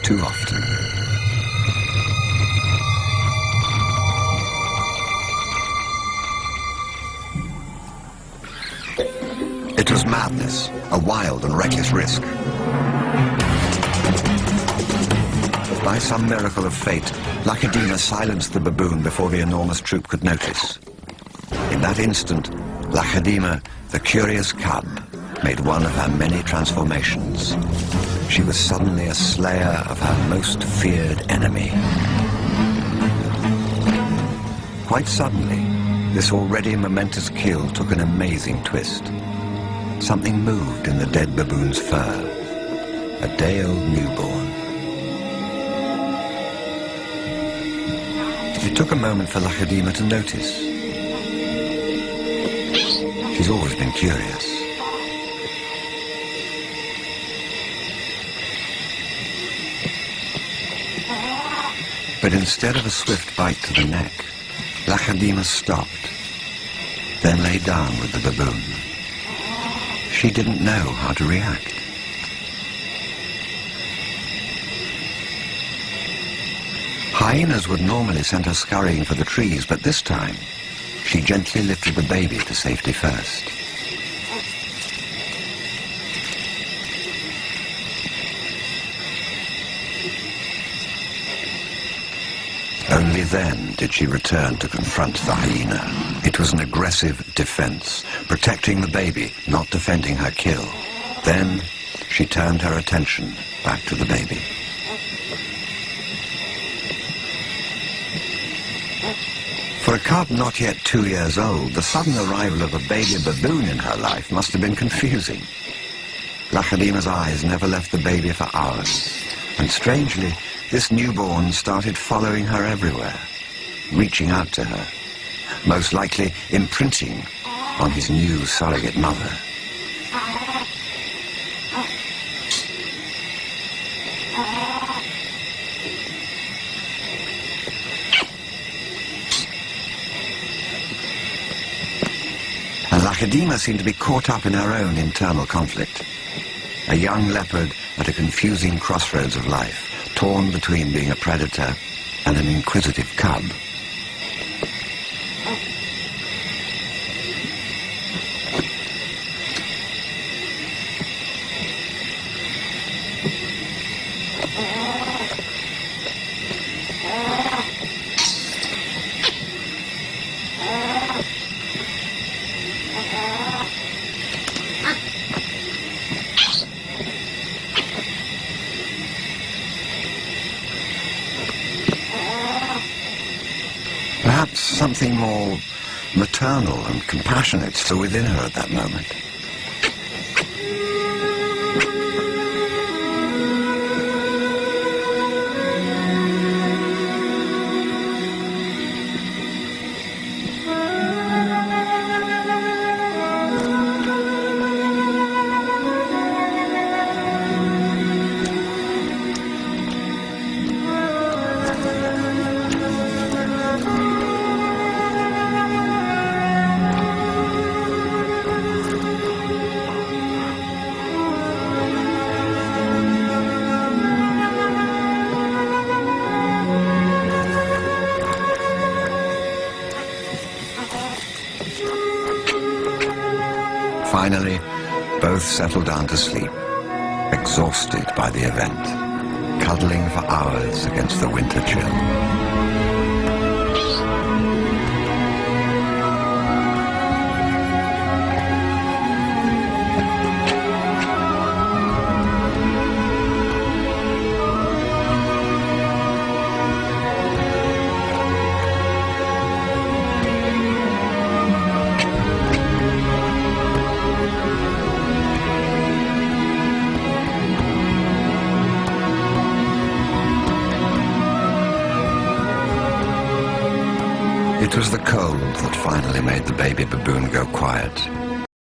too often. It was madness, a wild and reckless risk. By some miracle of fate, Lakedina silenced the baboon before the enormous troop could notice. In that instant, Lakedina, the curious cub, made one of her many transformations. She was suddenly a slayer of her most feared enemy. Quite suddenly, this already momentous kill took an amazing twist. Something moved in the dead baboon's fur. A day-old newborn. It took a moment for Lakedina to notice. She's always been curious. But instead of a swift bite to the neck, Lakedina stopped, then lay down with the baboon. She didn't know how to react. Hyenas would normally send her scurrying for the trees, but this time, she gently lifted the baby to safety first. Only then did she return to confront the hyena. It was an aggressive defense, protecting the baby, not defending her kill. Then she turned her attention back to the baby. For a cub not yet 2 years old, the sudden arrival of a baby baboon in her life must have been confusing. Lakedina's eyes never left the baby for hours, and strangely, this newborn started following her everywhere, reaching out to her, most likely imprinting on his new surrogate mother. And Lakedina seemed to be caught up in her own internal conflict. A young leopard at a confusing crossroads of life, torn between being a predator and an inquisitive cub. Perhaps something more maternal and compassionate still within her at that moment. Finally, both settled down to sleep, exhausted by the event, cuddling for hours against the winter chill. It was the cold that finally made the baby baboon go quiet.